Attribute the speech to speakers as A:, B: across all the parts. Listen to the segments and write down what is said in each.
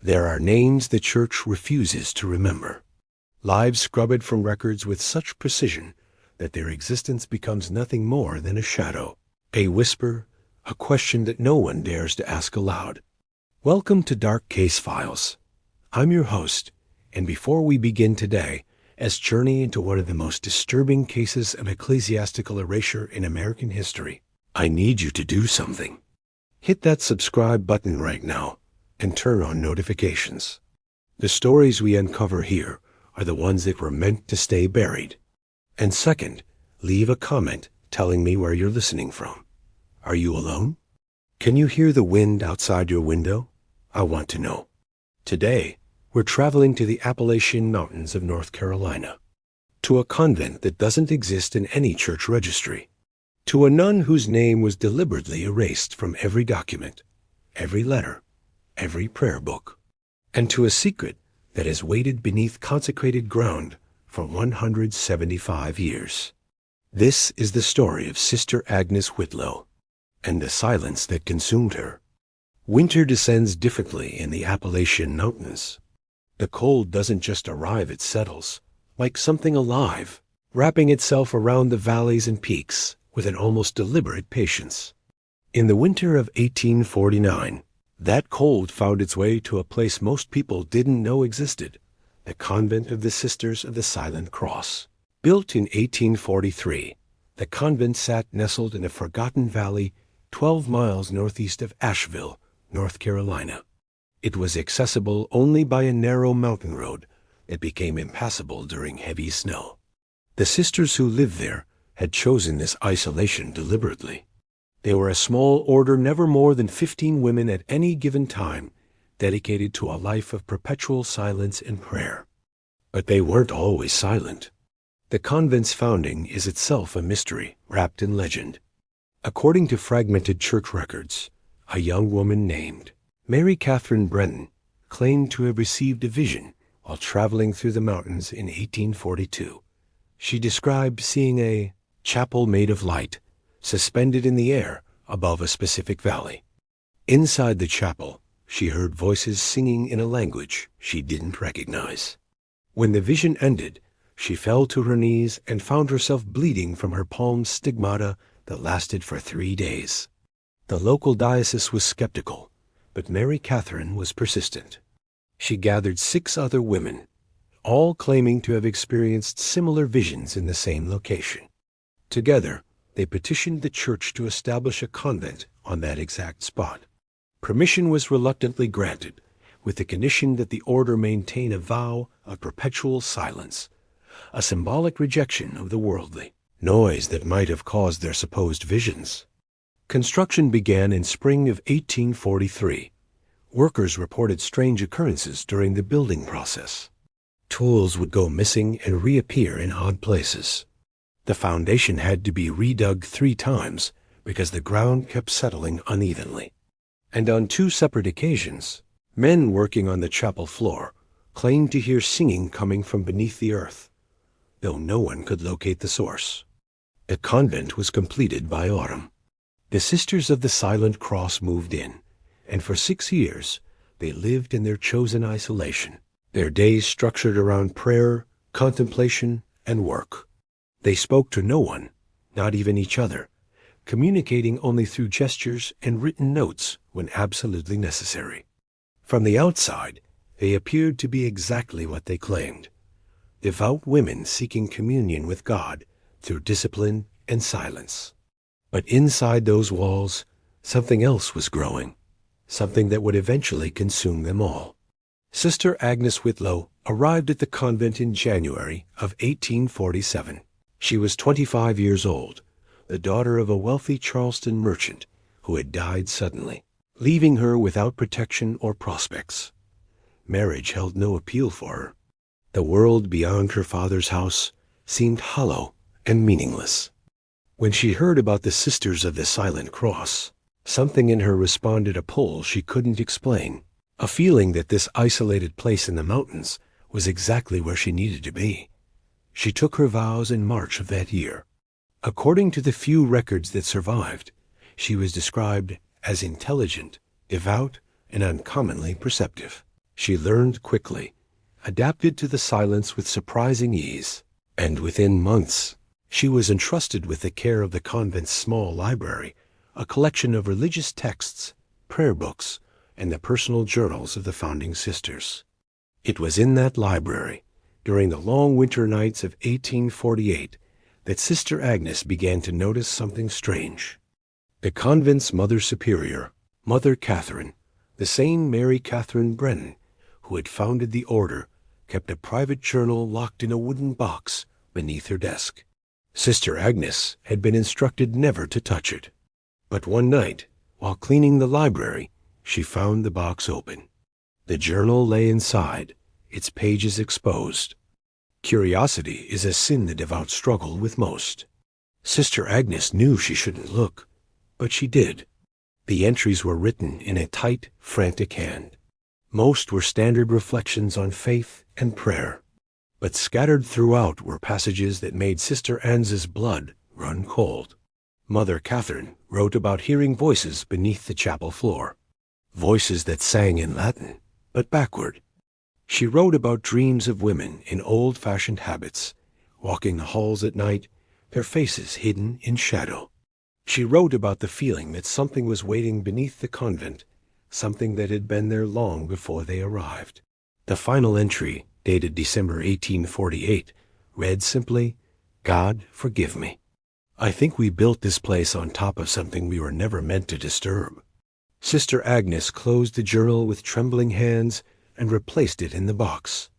A: There are names the Church refuses to remember, lives scrubbed from records with such precision that their existence becomes nothing more than a shadow, a whisper, a question that no one dares to ask aloud. Welcome to Dark Case Files. I'm your host, and before we begin today, as journey into one of the most disturbing cases of ecclesiastical erasure in American history, I need you to do something. Hit that subscribe button right now and turn on notifications. The stories we uncover here are the ones that were meant to stay buried. And second, leave a comment telling me where you're listening from. Are you alone? Can you hear the wind outside your window? I want to know. Today, we're traveling to the Appalachian Mountains of North Carolina, to a convent that doesn't exist in any church registry, to a nun whose name was deliberately erased from every document, every letter, every prayer book, and to a secret that has waited beneath consecrated ground for 175 years. This is the story of Sister Agnes Whitlow and the silence that consumed her. Winter descends differently in the Appalachian Mountains. The cold doesn't just arrive, it settles, like something alive, wrapping itself around the valleys and peaks with an almost deliberate patience. In the winter of 1849, that cold found its way to a place most people didn't know existed, the convent of the Sisters of the Silent Cross. Built in 1843, the convent sat nestled in a forgotten valley 12 miles northeast of Asheville, North Carolina. It was accessible only by a narrow mountain road that became impassable during heavy snow. The sisters who lived there had chosen this isolation deliberately. They were a small order, never more than 15 women at any given time, dedicated to a life of perpetual silence and prayer. But they weren't always silent. The convent's founding is itself a mystery wrapped in legend. According to fragmented church records, a young woman named Mary Catherine Brennan claimed to have received a vision while traveling through the mountains in 1842. She described seeing a chapel made of light suspended in the air above a specific valley. Inside the chapel, she heard voices singing in a language she didn't recognize. When the vision ended, she fell to her knees and found herself bleeding from her palm stigmata that lasted for 3 days. The local diocese was skeptical, but Mary Catherine was persistent. She gathered 6 other women, all claiming to have experienced similar visions in the same location. Together, they petitioned the church to establish a convent on that exact spot. Permission was reluctantly granted, with the condition that the order maintain a vow of perpetual silence, a symbolic rejection of the worldly noise that might have caused their supposed visions. Construction began in spring of 1843. Workers reported strange occurrences during the building process. Tools would go missing and reappear in odd places. The foundation had to be redug 3 times because the ground kept settling unevenly. And on 2 separate occasions, men working on the chapel floor claimed to hear singing coming from beneath the earth, though no one could locate the source. The convent was completed by autumn. The Sisters of the Silent Cross moved in, and for 6 years they lived in their chosen isolation, their days structured around prayer, contemplation, and work. They spoke to no one, not even each other, communicating only through gestures and written notes when absolutely necessary. From the outside, they appeared to be exactly what they claimed: devout women seeking communion with God through discipline and silence. But inside those walls, something else was growing, something that would eventually consume them all. Sister Agnes Whitlow arrived at the convent in January of 1847. She was 25 years old, the daughter of a wealthy Charleston merchant who had died suddenly, leaving her without protection or prospects. Marriage held no appeal for her. The world beyond her father's house seemed hollow and meaningless. When she heard about the Sisters of the Silent Cross, something in her responded a pull she couldn't explain, a feeling that this isolated place in the mountains was exactly where she needed to be. She took her vows in March of that year. According to the few records that survived, she was described as intelligent, devout, and uncommonly perceptive. She learned quickly, adapted to the silence with surprising ease, and within months she was entrusted with the care of the convent's small library, a collection of religious texts, prayer books, and the personal journals of the founding sisters. It was in that library, during the long winter nights of 1848, that Sister Agnes began to notice something strange. The convent's Mother Superior, Mother Catherine, the same Mary Catherine Brennan, who had founded the order, kept a private journal locked in a wooden box beneath her desk. Sister Agnes had been instructed never to touch it. But one night, while cleaning the library, she found the box open. The journal lay inside, its pages exposed. Curiosity is a sin the devout struggle with most. Sister Agnes knew she shouldn't look, but she did. The entries were written in a tight, frantic hand. Most were standard reflections on faith and prayer, but scattered throughout were passages that made Sister Anne's blood run cold. Mother Catherine wrote about hearing voices beneath the chapel floor, voices that sang in Latin, but backward. She wrote about dreams of women in old-fashioned habits, walking the halls at night, their faces hidden in shadow. She wrote about the feeling that something was waiting beneath the convent, something that had been there long before they arrived. The final entry, dated December 1848, read simply, "God forgive me. I think we built this place on top of something we were never meant to disturb." Sister Agnes closed the journal with trembling hands and replaced it in the box.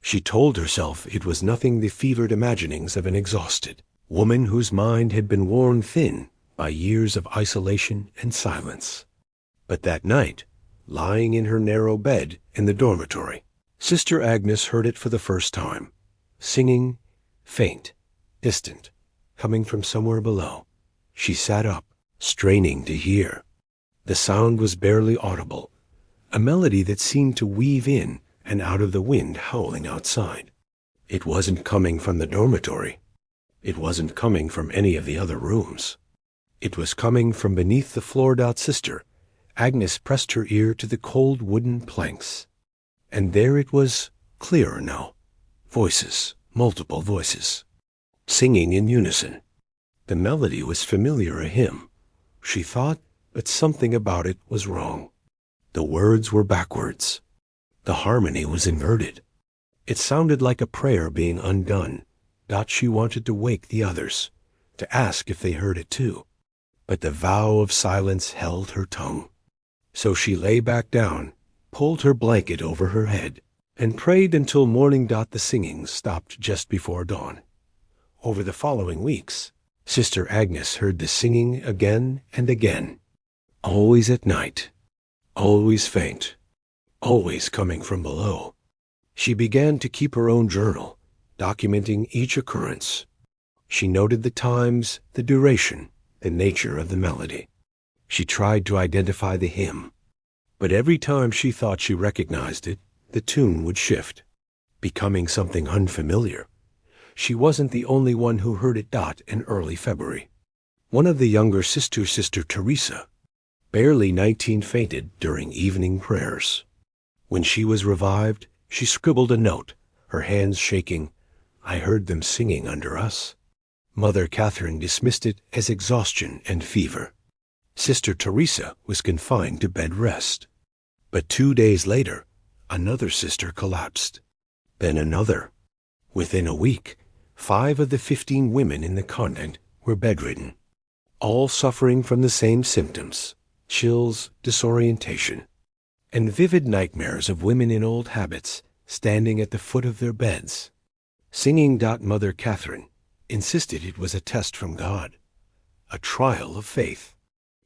A: She told herself it was nothing the fevered imaginings of an exhausted woman whose mind had been worn thin by years of isolation and silence. But that night, lying in her narrow bed in the dormitory, Sister Agnes heard it for the first time, singing, faint, distant, coming from somewhere below. She sat up, straining to hear. The sound was barely audible, a melody that seemed to weave in and out of the wind howling outside. It wasn't coming from the dormitory. It wasn't coming from any of the other rooms. It was coming from beneath the floored-out sister. Agnes pressed her ear to the cold wooden planks. And there it was, clearer now. Voices, multiple voices, singing in unison. The melody was familiar a hymn, she thought, but something about it was wrong. The words were backwards. The harmony was inverted. It sounded like a prayer being undone. She wanted to wake the others, to ask if they heard it too. But the vow of silence held her tongue. So she lay back down, pulled her blanket over her head, and prayed until morning. The singing stopped just before dawn. Over the following weeks, Sister Agnes heard the singing again and again, always at night, always faint, always coming from below. She began to keep her own journal, documenting each occurrence. She noted the times, the duration, the nature of the melody. She tried to identify the hymn, but every time she thought she recognized it, the tune would shift, becoming something unfamiliar. She wasn't the only one who heard it in early February. One of the younger sisters, Sister Teresa, barely 19, fainted during evening prayers. When she was revived, she scribbled a note, her hands shaking. "I heard them singing under us." Mother Catherine dismissed it as exhaustion and fever. Sister Teresa was confined to bed rest. But 2 days later, another sister collapsed. Then another. Within a week, 5 of the 15 women in the convent were bedridden, all suffering from the same symptoms: chills, disorientation, and vivid nightmares of women in old habits standing at the foot of their beds. Singing. Mother Catherine insisted it was a test from God, a trial of faith.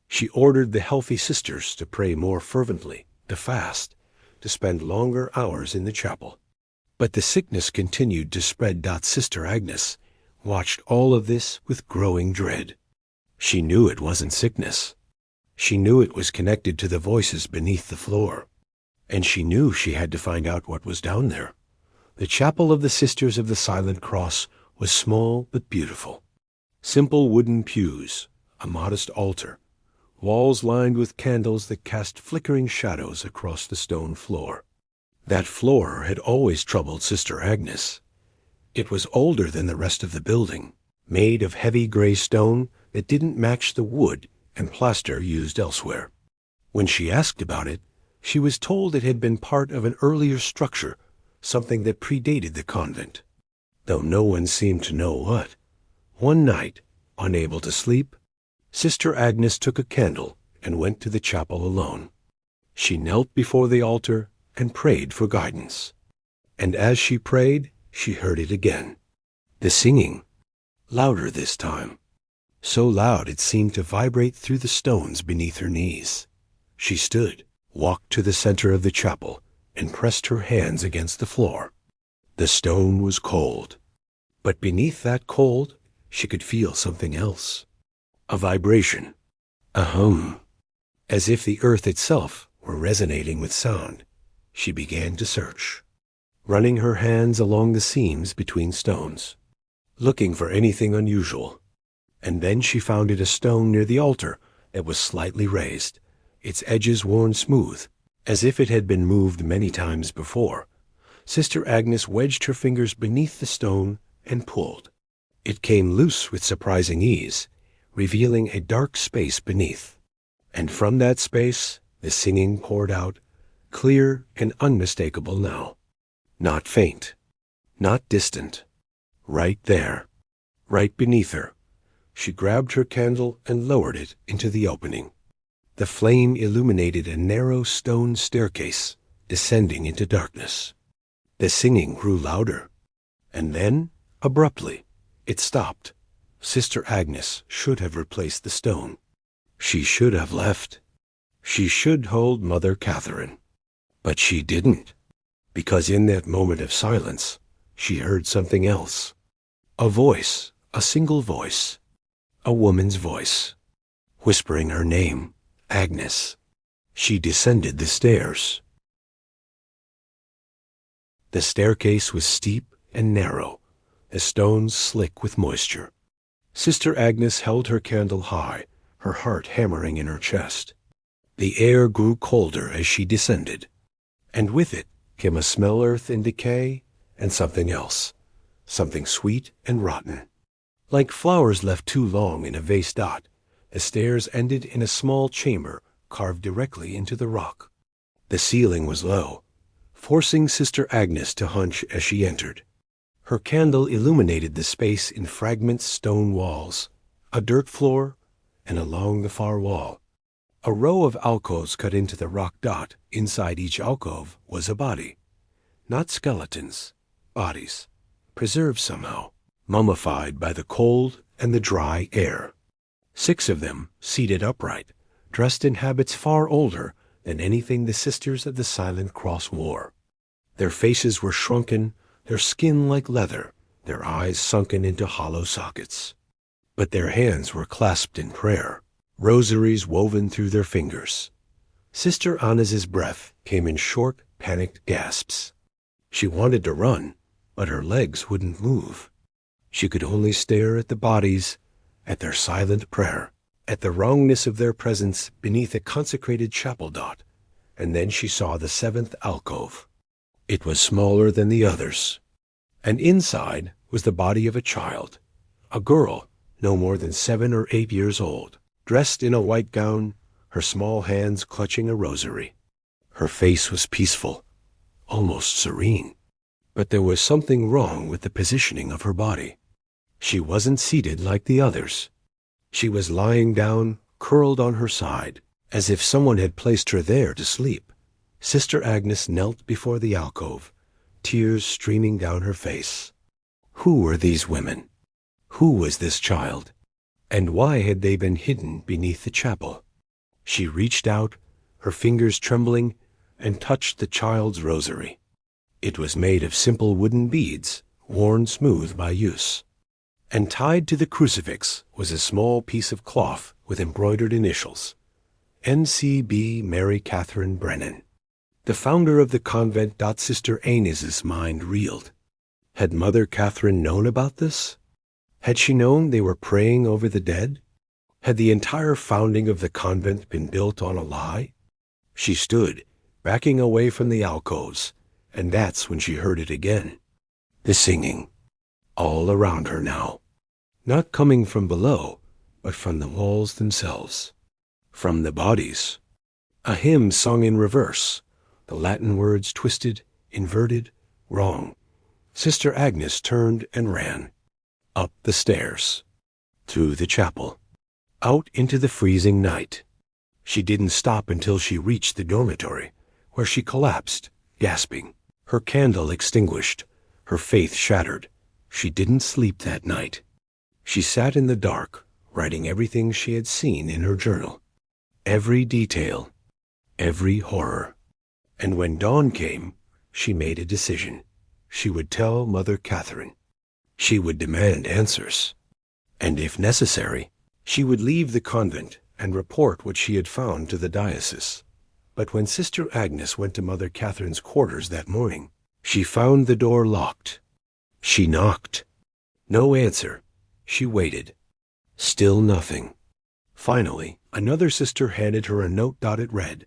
A: She ordered the healthy sisters to pray more fervently, to fast, to spend longer hours in the chapel. But the sickness continued to spread. Sister Agnes watched all of this with growing dread. She knew it wasn't sickness. She knew it was connected to the voices beneath the floor. And she knew she had to find out what was down there. The chapel of the Sisters of the Silent Cross was small but beautiful. Simple wooden pews, a modest altar, walls lined with candles that cast flickering shadows across the stone floor. That floor had always troubled Sister Agnes. It was older than the rest of the building, made of heavy gray stone that didn't match the wood and plaster used elsewhere. When she asked about it, she was told it had been part of an earlier structure, something that predated the convent. Though no one seemed to know what, one night, unable to sleep, Sister Agnes took a candle and went to the chapel alone. She knelt before the altar and prayed for guidance. And as she prayed, she heard it again. The singing, louder this time, so loud it seemed to vibrate through the stones beneath her knees. She stood, walked to the center of the chapel, and pressed her hands against the floor. The stone was cold, but beneath that cold, she could feel something else. A vibration, a hum, as if the earth itself were resonating with sound. She began to search, running her hands along the seams between stones, looking for anything unusual. And then she found a stone near the altar that was slightly raised, its edges worn smooth, as if it had been moved many times before. Sister Agnes wedged her fingers beneath the stone and pulled. It came loose with surprising ease, revealing a dark space beneath. And from that space, the singing poured out, clear and unmistakable now. Not faint, not distant. Right there, right beneath her. She grabbed her candle and lowered it into the opening. The flame illuminated a narrow stone staircase, descending into darkness. The singing grew louder, and then, abruptly, it stopped. Sister Agnes should have replaced the stone. She should have left. She should hold Mother Catherine. But she didn't, because in that moment of silence, she heard something else. A voice, a single voice, a woman's voice, whispering her name, Agnes. She descended the stairs. The staircase was steep and narrow, the stones slick with moisture. Sister Agnes held her candle high, her heart hammering in her chest. The air grew colder as she descended, and with it came a smell earth in decay and something else, something sweet and rotten. Like flowers left too long in a vase dot, the stairs ended in a small chamber carved directly into the rock. The ceiling was low, forcing Sister Agnes to hunch as she entered. Her candle illuminated the space in fragment stone walls, a dirt floor, and along the far wall, a row of alcoves cut into the rock dot. Inside each alcove was a body. Not skeletons, bodies, preserved somehow, mummified by the cold and the dry air. 6 of them, seated upright, dressed in habits far older than anything the Sisters of the Silent Cross wore. Their faces were shrunken, their skin like leather, their eyes sunken into hollow sockets. But their hands were clasped in prayer, rosaries woven through their fingers. Sister Agnes's breath came in short, panicked gasps. She wanted to run, but her legs wouldn't move. She could only stare at the bodies, at their silent prayer, at the wrongness of their presence beneath a consecrated chapel dot, and then she saw the 7th alcove. It was smaller than the others, and inside was the body of a child, a girl no more than 7 or 8 years old, dressed in a white gown, her small hands clutching a rosary. Her face was peaceful, almost serene, but there was something wrong with the positioning of her body. She wasn't seated like the others. She was lying down, curled on her side, as if someone had placed her there to sleep. Sister Agnes knelt before the alcove, tears streaming down her face. Who were these women? Who was this child? And why had they been hidden beneath the chapel? She reached out, her fingers trembling, and touched the child's rosary. It was made of simple wooden beads, worn smooth by use. And tied to the crucifix was a small piece of cloth with embroidered initials, N.C.B. Mary Catherine Brennan. The founder of the convent. Sister Agnes's mind reeled. Had Mother Catherine known about this? Had she known they were praying over the dead? Had the entire founding of the convent been built on a lie? She stood, backing away from the alcoves, And that's when she heard it again. The singing, all around her now. Not coming from below, but from the walls themselves. From the bodies. A hymn sung in reverse, the Latin words twisted, inverted, wrong. Sister Agnes turned and ran. Up the stairs. Through the chapel. Out into the freezing night. She didn't stop until she reached the dormitory, where she collapsed, gasping, her candle extinguished, her faith shattered. She didn't sleep that night. She sat in the dark, writing everything she had seen in her journal. Every detail. Every horror. And when dawn came, she made a decision. She would tell Mother Catherine. She would demand answers. And if necessary, she would leave the convent and report what she had found to the diocese. But when Sister Agnes went to Mother Catherine's quarters that morning, she found the door locked. She knocked. No answer. She waited. Still nothing. Finally, another sister handed her a note dotted red.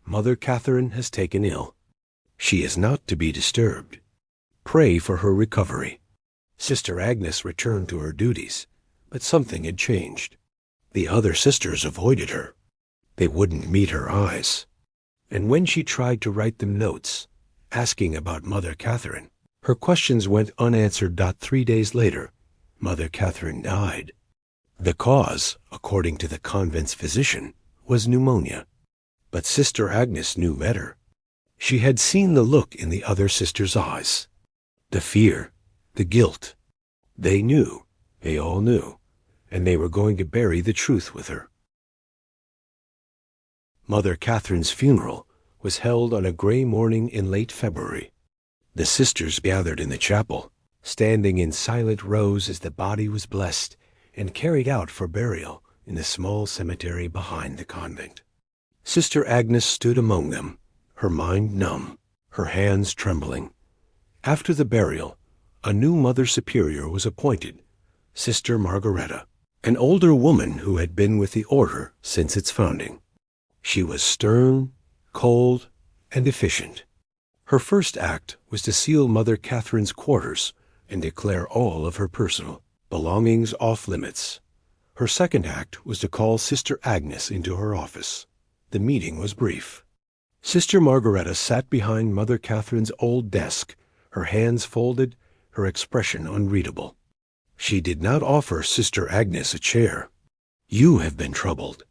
A: Mother Catherine has taken ill. She is not to be disturbed. Pray for her recovery. Sister Agnes returned to her duties, but something had changed. The other sisters avoided her. They wouldn't meet her eyes. And when she tried to write them notes, asking about Mother Catherine, her questions went unanswered. 3 days later, Mother Catherine died. The cause, according to the convent's physician, was pneumonia. But Sister Agnes knew better. She had seen the look in the other sisters' eyes. The fear, the guilt. They knew, they all knew, and they were going to bury the truth with her. Mother Catherine's funeral was held on a gray morning in late February. The sisters gathered in the chapel, standing in silent rows as the body was blessed and carried out for burial in the small cemetery behind the convent. Sister Agnes stood among them, her mind numb, her hands trembling. After the burial, a new Mother Superior was appointed, Sister Margaretta, an older woman who had been with the order since its founding. She was stern, cold, and efficient. Her first act was to seal Mother Catherine's quarters and declare all of her personal belongings off limits. Her second act was to call Sister Agnes into her office. The meeting was brief. Sister Margaretta sat behind Mother Catherine's old desk, her hands folded, her expression unreadable. She did not offer Sister Agnes a chair. "You have been troubled."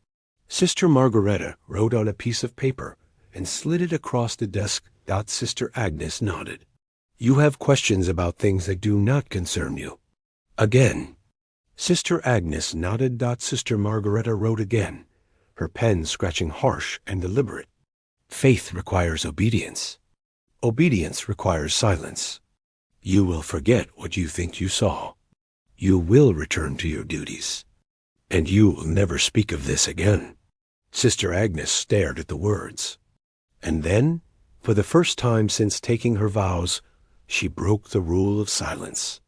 A: Sister Margaretta wrote on a piece of paper and slid it across the desk. Sister Agnes nodded. "You have questions about things that do not concern you." Again. Sister Agnes nodded. Sister Margaretta wrote again, her pen scratching harsh and deliberate. "Faith requires obedience. Obedience requires silence. You will forget what you think you saw. You will return to your duties. And you will never speak of this again." Sister Agnes stared at the words. And then, for the first time since taking her vows, she broke the rule of silence.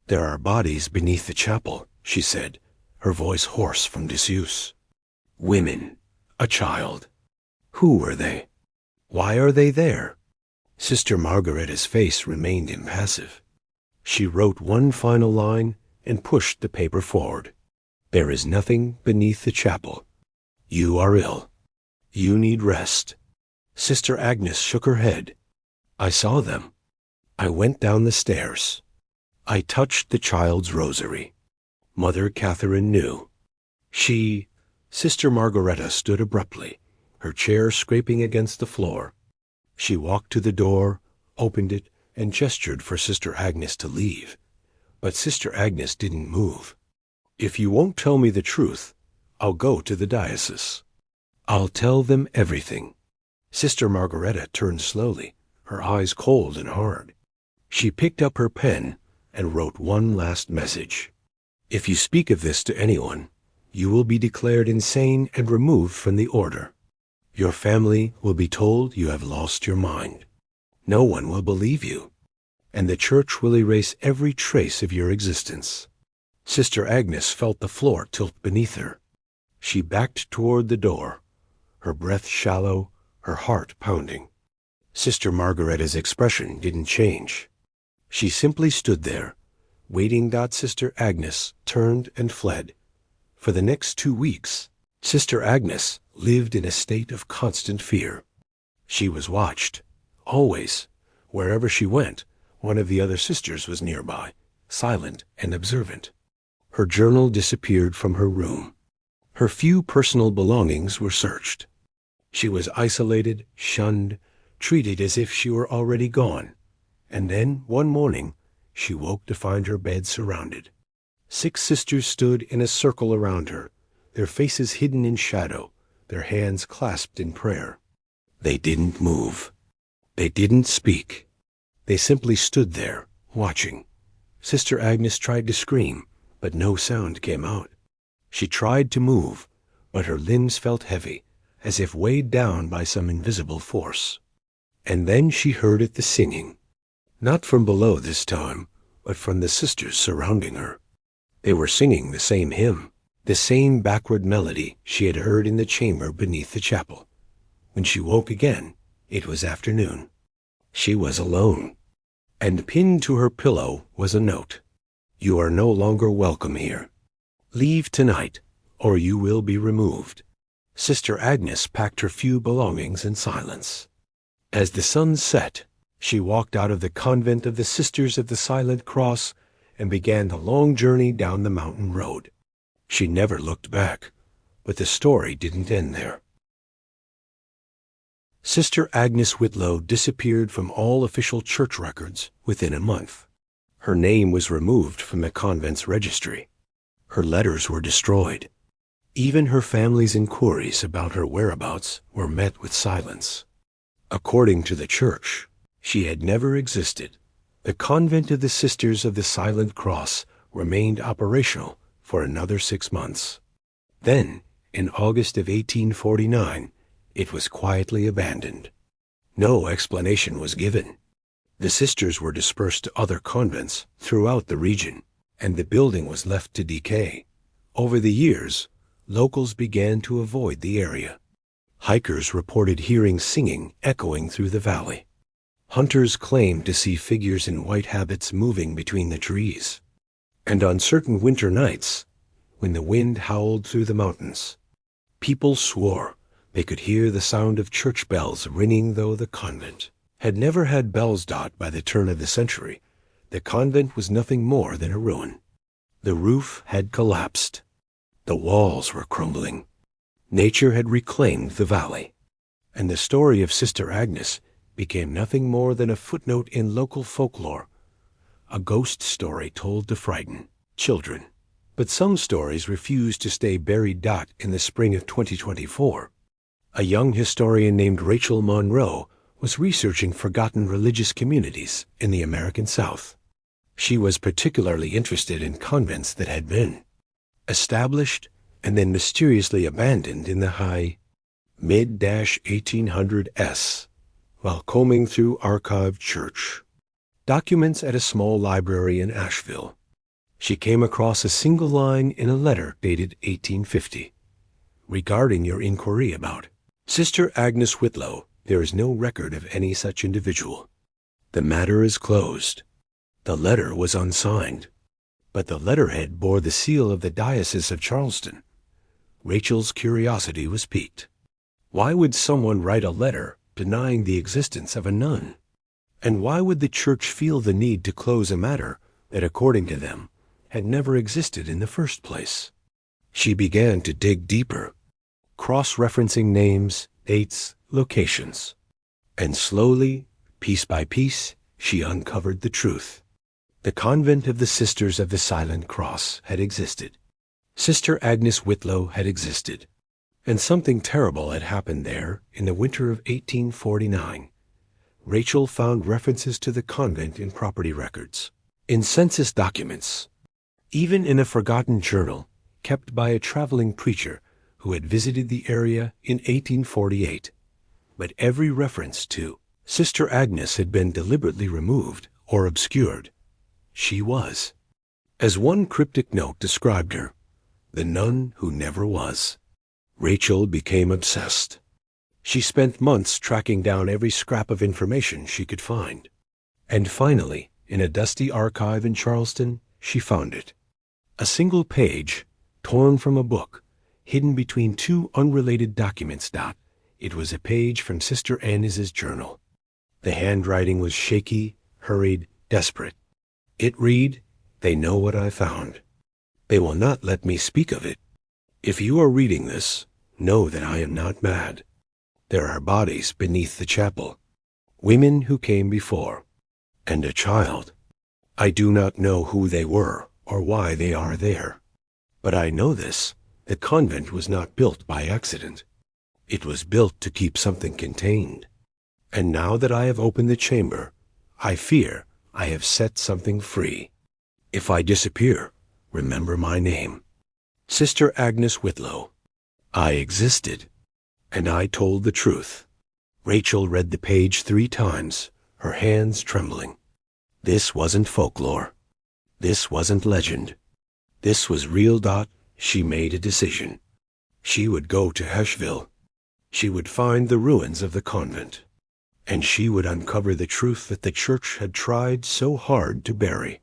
A: "There are bodies beneath the chapel," she said, her voice hoarse from disuse. "Women, a child. Who were they? Why are they there?" Sister Margaretta's face remained impassive. She wrote one final line and pushed the paper forward. "There is nothing beneath the chapel. You are ill. You need rest." Sister Agnes shook her head. "I saw them. I went down the stairs. I touched the child's rosary." Mother Catherine knew. Sister Margaretta stood abruptly, her chair scraping against the floor. She walked to the door, opened it, and gestured for Sister Agnes to leave. But Sister Agnes didn't move. "If you won't tell me the truth, I'll go to the diocese. I'll tell them everything." Sister Margaretta turned slowly, her eyes cold and hard. She picked up her pen and wrote one last message. "If you speak of this to anyone, you will be declared insane and removed from the order. Your family will be told you have lost your mind. No one will believe you, and the Church will erase every trace of your existence." Sister Agnes felt the floor tilt beneath her. She backed toward the door, her breath shallow, her heart pounding. Sister Margaretta's expression didn't change. She simply stood there, waiting. Sister Agnes turned and fled. For the next 2 weeks, Sister Agnes lived in a state of constant fear. She was watched. Always, wherever she went, one of the other sisters was nearby, silent and observant. Her journal disappeared from her room. Her few personal belongings were searched. She was isolated, shunned, treated as if she were already gone. And then, one morning, she woke to find her bed surrounded. 6 sisters stood in a circle around her, their faces hidden in shadow, their hands clasped in prayer. They didn't move. They didn't speak. They simply stood there, watching. Sister Agnes tried to scream, but no sound came out. She tried to move, but her limbs felt heavy, as if weighed down by some invisible force. And then she heard the singing. Not from below this time, but from the sisters surrounding her. They were singing the same hymn, the same backward melody she had heard in the chamber beneath the chapel. When she woke again, it was afternoon. She was alone, and pinned to her pillow was a note. "You are no longer welcome here. Leave tonight, or you will be removed." Sister Agnes packed her few belongings in silence. As the sun set, she walked out of the convent of the Sisters of the Silent Cross and began the long journey down the mountain road. She never looked back, but the story didn't end there. Sister Agnes Whitlow disappeared from all official church records within a month. Her name was removed from the convent's registry. Her letters were destroyed. Even her family's inquiries about her whereabouts were met with silence. According to the church, she had never existed. The convent of the Sisters of the Silent Cross remained operational for another 6 months. Then, in August of 1849, it was quietly abandoned. No explanation was given. The sisters were dispersed to other convents throughout the region, and the building was left to decay. Over the years, locals began to avoid the area. Hikers reported hearing singing echoing through the valley. Hunters claimed to see figures in white habits moving between the trees. And on certain winter nights, when the wind howled through the mountains, people swore they could hear the sound of church bells ringing. Though the convent had never had bells. By the turn of the century, the convent was nothing more than a ruin. The roof had collapsed. The walls were crumbling. Nature had reclaimed the valley. And the story of Sister Agnes became nothing more than a footnote in local folklore, a ghost story told to frighten children. But some stories refused to stay buried. In the spring of 2024, a young historian named Rachel Monroe was researching forgotten religious communities in the American South. She was particularly interested in convents that had been established and then mysteriously abandoned in the high mid-1800s while combing through archived church documents at a small library in Asheville. She came across a single line in a letter dated 1850. "Regarding your inquiry about Sister Agnes Whitlow, there is no record of any such individual. The matter is closed." The letter was unsigned, but the letterhead bore the seal of the Diocese of Charleston. Rachel's curiosity was piqued. Why would someone write a letter denying the existence of a nun? And why would the church feel the need to close a matter that, according to them, had never existed in the first place? She began to dig deeper, cross-referencing names, dates, locations. And slowly, piece by piece, she uncovered the truth. The convent of the Sisters of the Silent Cross had existed. Sister Agnes Whitlow had existed. And something terrible had happened there in the winter of 1849. Rachel found references to the convent in property records, in census documents, even in a forgotten journal kept by a traveling preacher who had visited the area in 1848. But every reference to Sister Agnes had been deliberately removed or obscured. She was, as one cryptic note described her, the nun who never was. Rachel became obsessed. She spent months tracking down every scrap of information she could find. And finally, in a dusty archive in Charleston, she found it. A single page, torn from a book, hidden between two unrelated documents. It was a page from Sister Agnes's journal. The handwriting was shaky, hurried, desperate. It read, "They know what I found. They will not let me speak of it. If you are reading this, know that I am not mad. There are bodies beneath the chapel, women who came before, and a child. I do not know who they were or why they are there. But I know this, the convent was not built by accident. It was built to keep something contained. And now that I have opened the chamber, I fear I have set something free. If I disappear, remember my name. Sister Agnes Whitlow. I existed, and I told the truth." Rachel read the page 3 times, her hands trembling. This wasn't folklore. This wasn't legend. This was real. She made a decision. She would go to Asheville. She would find the ruins of the convent. And she would uncover the truth that the church had tried so hard to bury.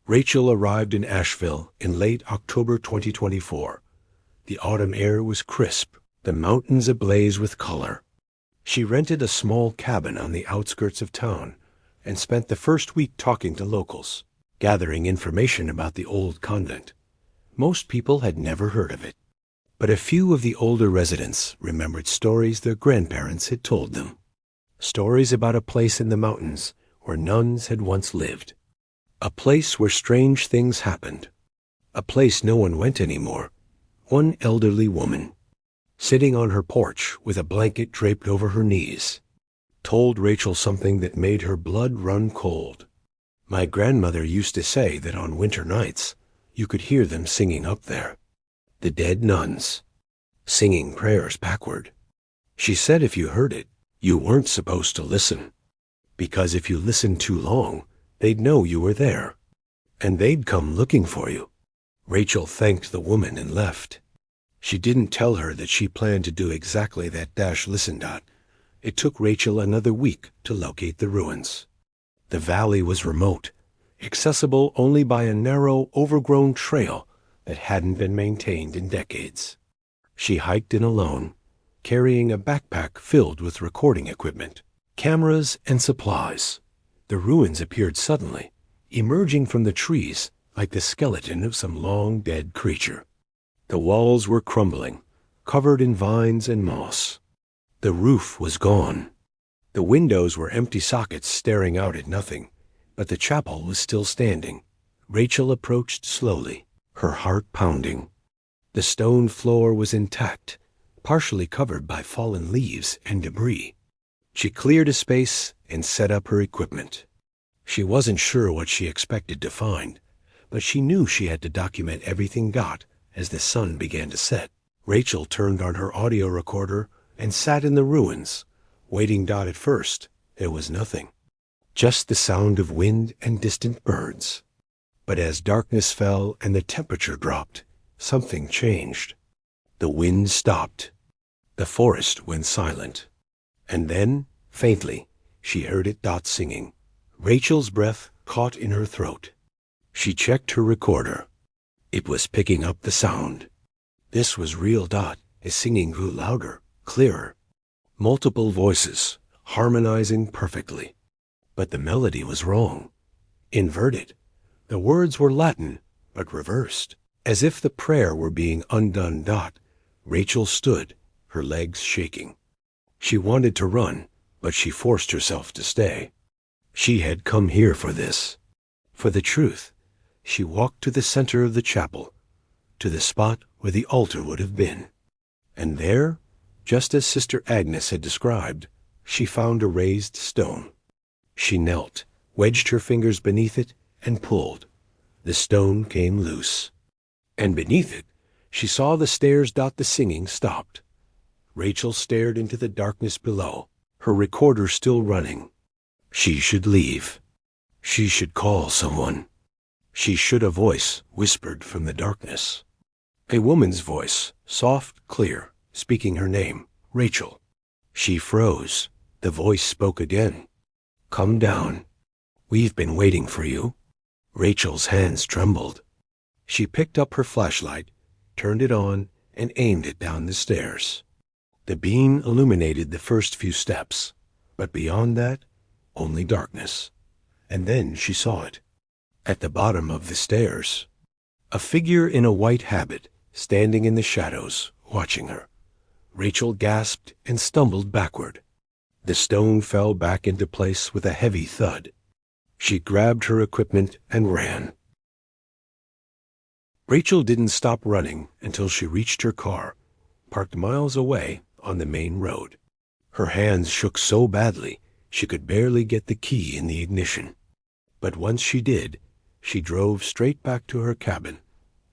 A: Rachel arrived in Asheville in late October 2024. The autumn air was crisp, the mountains ablaze with color. She rented a small cabin on the outskirts of town and spent the first week talking to locals, gathering information about the old convent. Most people had never heard of it, but a few of the older residents remembered stories their grandparents had told them. Stories about a place in the mountains where nuns had once lived. A place where strange things happened. A place no one went anymore. One elderly woman, sitting on her porch with a blanket draped over her knees, told Rachel something that made her blood run cold. "My grandmother used to say that on winter nights you could hear them singing up there. The dead nuns, singing prayers backward. She said if you heard it, you weren't supposed to listen, because if you listened too long, they'd know you were there, and they'd come looking for you." Rachel thanked the woman and left. She didn't tell her that she planned to do exactly that. Listen. It took Rachel another week to locate the ruins. The valley was remote, accessible only by a narrow, overgrown trail that hadn't been maintained in decades. She hiked in alone, carrying a backpack filled with recording equipment, cameras, and supplies. The ruins appeared suddenly, emerging from the trees like the skeleton of some long-dead creature. The walls were crumbling, covered in vines and moss. The roof was gone. The windows were empty sockets staring out at nothing, but the chapel was still standing. Rachel approached slowly, her heart pounding. The stone floor was intact, partially covered by fallen leaves and debris. She cleared a space and set up her equipment. She wasn't sure what she expected to find, but she knew she had to document everything as the sun began to set. Rachel turned on her audio recorder and sat in the ruins, waiting. At first, there was nothing, just the sound of wind and distant birds. But as darkness fell and the temperature dropped, something changed. The wind stopped. The forest went silent. And then, faintly, she heard it singing. Rachel's breath caught in her throat. She checked her recorder. It was picking up the sound. This was real. His singing grew louder, clearer. Multiple voices, harmonizing perfectly. But the melody was wrong. Inverted. The words were Latin, but reversed. As if the prayer were being undone. Rachel stood, her legs shaking. She wanted to run, but she forced herself to stay. She had come here for this, for the truth. She walked to the center of the chapel, to the spot where the altar would have been. And there, just as Sister Agnes had described, she found a raised stone. She knelt, wedged her fingers beneath it, and pulled. The stone came loose. And beneath it, she saw the stairs. The singing stopped. Rachel stared into the darkness below, her recorder still running. She should leave. She should call someone. She should. A voice whispered from the darkness. A woman's voice, soft, clear, speaking her name, Rachel. She froze. The voice spoke again. "Come down. We've been waiting for you." Rachel's hands trembled. She picked up her flashlight, turned it on, and aimed it down the stairs. The beam illuminated the first few steps, but beyond that, only darkness. And then she saw it. At the bottom of the stairs, a figure in a white habit, standing in the shadows, watching her. Rachel gasped and stumbled backward. The stone fell back into place with a heavy thud. She grabbed her equipment and ran. Rachel didn't stop running until she reached her car, parked miles away on the main road. Her hands shook so badly she could barely get the key in the ignition. But once she did, she drove straight back to her cabin,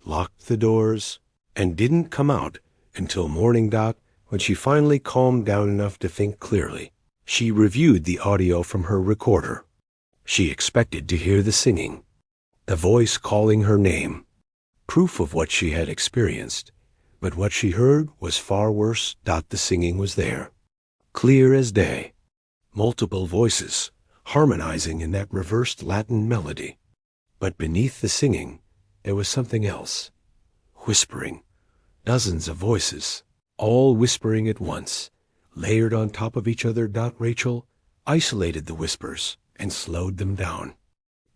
A: locked the doors, and didn't come out until morning dark, when she finally calmed down enough to think clearly. She reviewed the audio from her recorder. She expected to hear the singing, the voice calling her name, proof of what she had experienced. But what she heard was far worse. The singing was there, clear as day, multiple voices harmonizing in that reversed Latin melody. But beneath the singing, there was something else. Whispering. Dozens of voices, all whispering at once, layered on top of each other. Rachel isolated the whispers and slowed them down.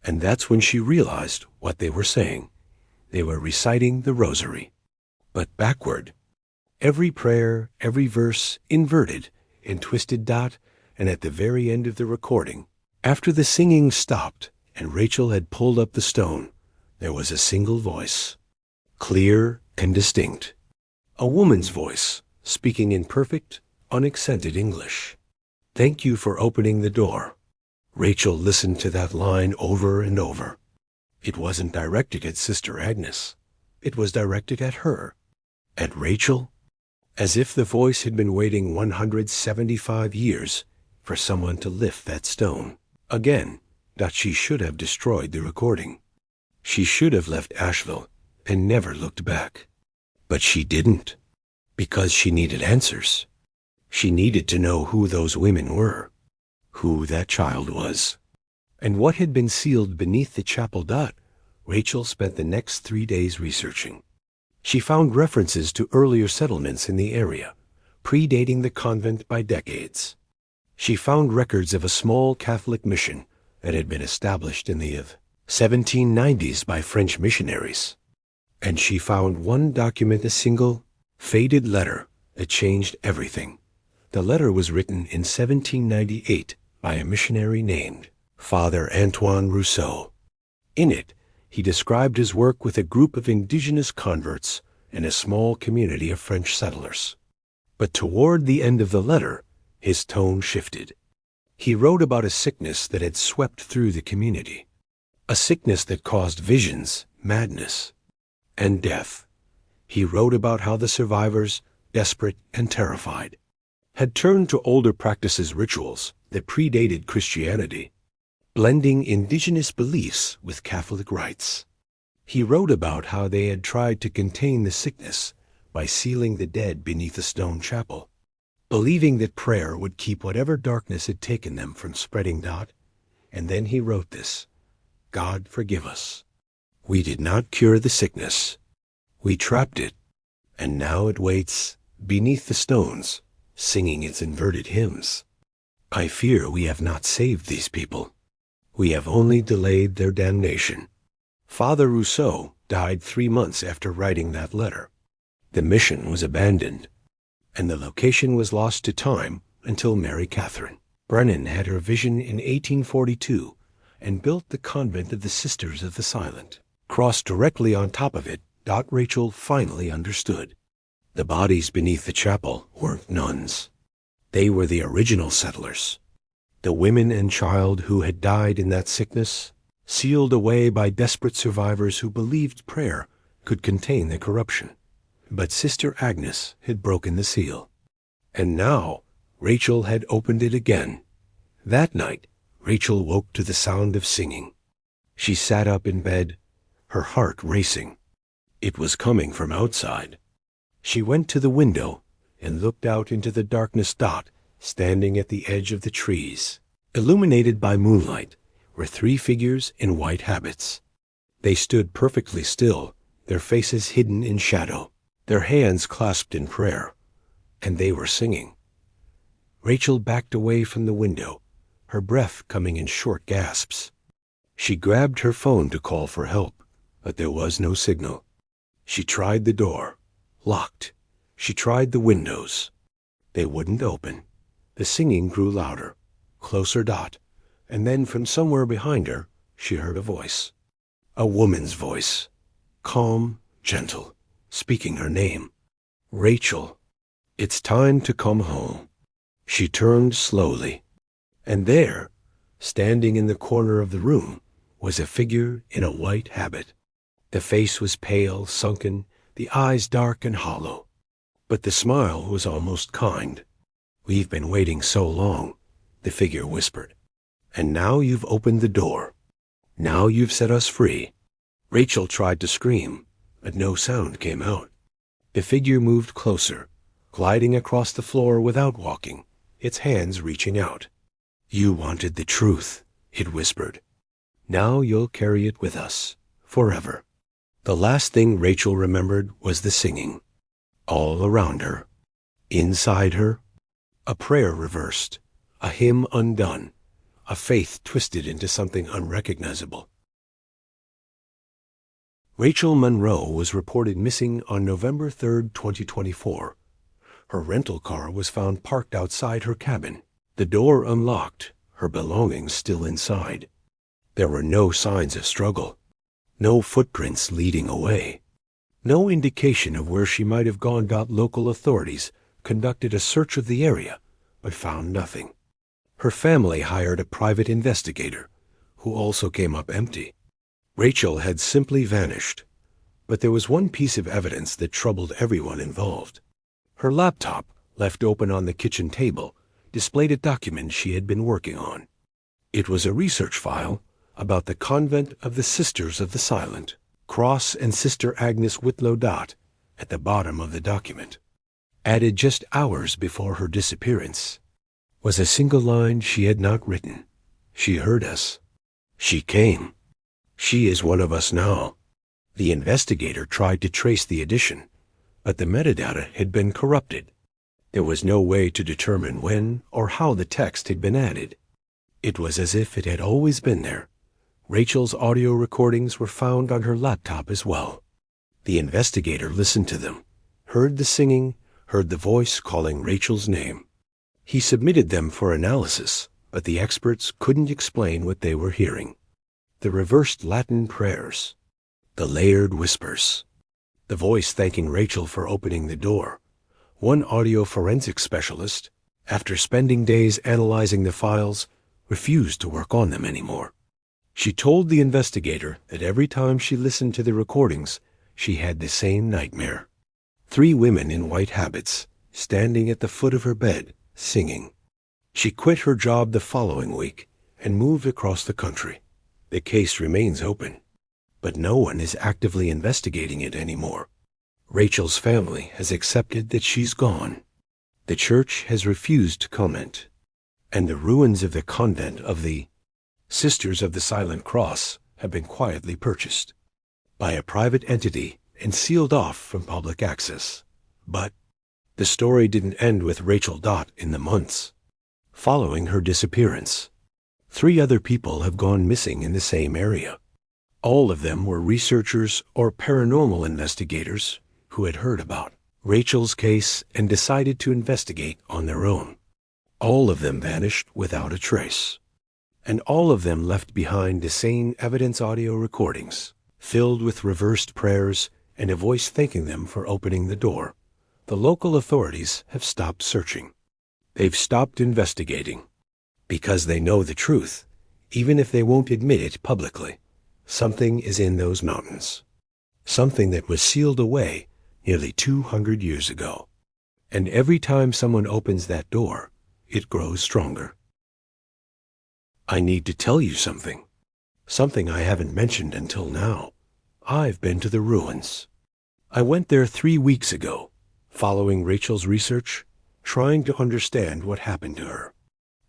A: And that's when she realized what they were saying. They were reciting the rosary, but backward. Every prayer, every verse inverted and twisted. And at the very end of the recording, after the singing stopped and Rachel had pulled up the stone, there was a single voice, clear and distinct. A woman's voice, speaking in perfect, unaccented English. "Thank you for opening the door." Rachel listened to that line over and over. It wasn't directed at Sister Agnes. It was directed at her. At Rachel? As if the voice had been waiting 175 years for someone to lift that stone. Again, that she should have destroyed the recording. She should have left Asheville and never looked back. But she didn't, because she needed answers. She needed to know who those women were, who that child was, and what had been sealed beneath the chapel. Rachel spent the next 3 days researching. She found references to earlier settlements in the area, predating the convent by decades. She found records of a small Catholic mission that had been established in the 1790s by French missionaries. And she found one document, a single, faded letter that changed everything. The letter was written in 1798 by a missionary named Father Antoine Rousseau. In it, he described his work with a group of indigenous converts and a small community of French settlers. But toward the end of the letter, his tone shifted. He wrote about a sickness that had swept through the community, a sickness that caused visions, madness, and death. He wrote about how the survivors, desperate and terrified, had turned to older practices, rituals that predated Christianity, blending indigenous beliefs with Catholic rites. He wrote about how they had tried to contain the sickness by sealing the dead beneath a stone chapel, believing that prayer would keep whatever darkness had taken them from spreading. And then he wrote this: "God forgive us. We did not cure the sickness. We trapped it, and now it waits beneath the stones, singing its inverted hymns. I fear we have not saved these people. We have only delayed their damnation." Father Rousseau died 3 months after writing that letter. The mission was abandoned, and the location was lost to time until Mary Catherine Brennan had her vision in 1842 and built the convent of the Sisters of the Silent. Crossed directly on top of it, Rachel finally understood. The bodies beneath the chapel weren't nuns. They were the original settlers. The women and child who had died in that sickness, sealed away by desperate survivors who believed prayer could contain the corruption. But Sister Agnes had broken the seal. And now Rachel had opened it again. That night, Rachel woke to the sound of singing. She sat up in bed, her heart racing. It was coming from outside. She went to the window and looked out into the darkness. Standing at the edge of the trees, illuminated by moonlight, were three figures in white habits. They stood perfectly still, their faces hidden in shadow, their hands clasped in prayer, and they were singing. Rachel backed away from the window, her breath coming in short gasps. She grabbed her phone to call for help, but there was no signal. She tried the door, locked. She tried the windows. They wouldn't open. The singing grew louder, closer. And then from somewhere behind her, she heard a voice. A woman's voice, calm, gentle, speaking her name. Rachel, it's time to come home. She turned slowly, and there, standing in the corner of the room, was a figure in a white habit. The face was pale, sunken, the eyes dark and hollow. But the smile was almost kind. "We've been waiting so long," the figure whispered. "And now you've opened the door. Now you've set us free." Rachel tried to scream, but no sound came out. The figure moved closer, gliding across the floor without walking, its hands reaching out. "You wanted the truth," it whispered. "Now you'll carry it with us, forever." The last thing Rachel remembered was the singing. All around her, inside her, a prayer reversed, a hymn undone, a faith twisted into something unrecognizable. Rachel Monroe was reported missing on November 3, 2024. Her rental car was found parked outside her cabin, the door unlocked, her belongings still inside. There were no signs of struggle, no footprints leading away, no indication of where she might have gone. Local authorities conducted a search of the area, but found nothing. Her family hired a private investigator, who also came up empty. Rachel had simply vanished, but there was one piece of evidence that troubled everyone involved. Her laptop, left open on the kitchen table, displayed a document she had been working on. It was a research file about the convent of the Sisters of the Silent, Cross and Sister Agnes Whitlow. At the bottom of the document, added just hours before her disappearance, was a single line she had not written. "She heard us. She came. She is one of us now." The investigator tried to trace the addition, but the metadata had been corrupted. There was no way to determine when or how the text had been added. It was as if it had always been there. Rachel's audio recordings were found on her laptop as well. The investigator listened to them, heard the singing, heard the voice calling Rachel's name. He submitted them for analysis, but the experts couldn't explain what they were hearing. The reversed Latin prayers, the layered whispers, the voice thanking Rachel for opening the door. One audio forensic specialist, after spending days analyzing the files, refused to work on them anymore. She told the investigator that every time she listened to the recordings, she had the same nightmare. 3 women in white habits, standing at the foot of her bed, singing. She quit her job the following week and moved across the country. The case remains open, but no one is actively investigating it anymore. Rachel's family has accepted that she's gone. The church has refused to comment, and the ruins of the convent of the Sisters of the Silent Cross have been quietly purchased by a private entity and sealed off from public access. But the story didn't end with Rachel. In the months following her disappearance, 3 other people have gone missing in the same area. All of them were researchers or paranormal investigators who had heard about Rachel's case and decided to investigate on their own. All of them vanished without a trace, and all of them left behind the same evidence audio recordings, filled with reversed prayers and a voice thanking them for opening the door. The local authorities have stopped searching. They've stopped investigating, because they know the truth, even if they won't admit it publicly. Something is in those mountains, something that was sealed away nearly 200 years ago. And every time someone opens that door, it grows stronger. I need to tell you something I haven't mentioned until now. I've been to the ruins. I went there 3 weeks ago, following Rachel's research, trying to understand what happened to her.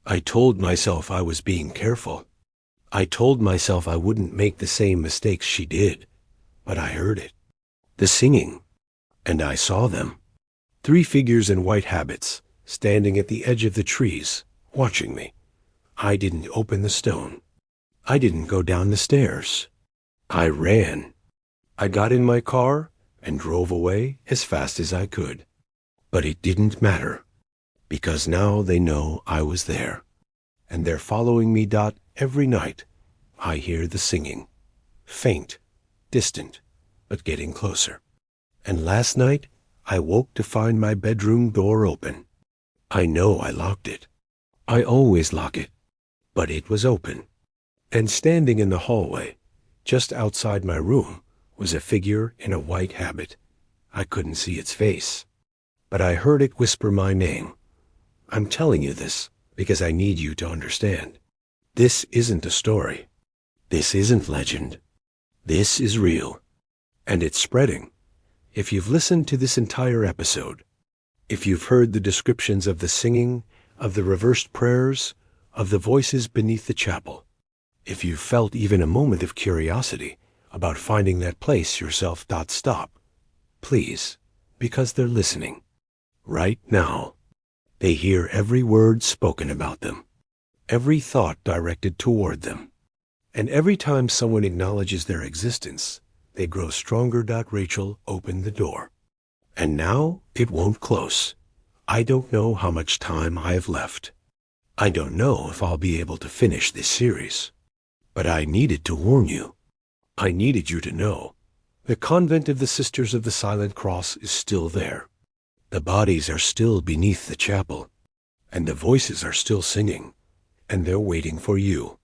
A: I told myself I was being careful. I told myself I wouldn't make the same mistakes she did, but I heard it. The singing. And I saw them. 3 figures in white habits, standing at the edge of the trees, watching me. I didn't open the stone. I didn't go down the stairs. I ran. I got in my car and drove away as fast as I could. But it didn't matter, because now they know I was there. And they're following me. Every night I hear the singing. Faint, distant, but getting closer. And last night I woke to find my bedroom door open. I know I locked it. I always lock it. But it was open. And standing in the hallway, just outside my room, was a figure in a white habit. I couldn't see its face, but I heard it whisper my name. I'm telling you this because I need you to understand. This isn't a story. This isn't legend. This is real. And it's spreading. If you've listened to this entire episode, if you've heard the descriptions of the singing, of the reversed prayers, of the voices beneath the chapel, if you've felt even a moment of curiosity about finding that place yourself, stop. Please, because they're listening. Right now. They hear every word spoken about them, every thought directed toward them. And every time someone acknowledges their existence, they grow stronger. Rachel opened the door. And now it won't close. I don't know how much time I have left. I don't know if I'll be able to finish this series. But I needed to warn you. I needed you to know. The convent of the Sisters of the Silent Cross is still there. The bodies are still beneath the chapel. And the voices are still singing. And they're waiting for you.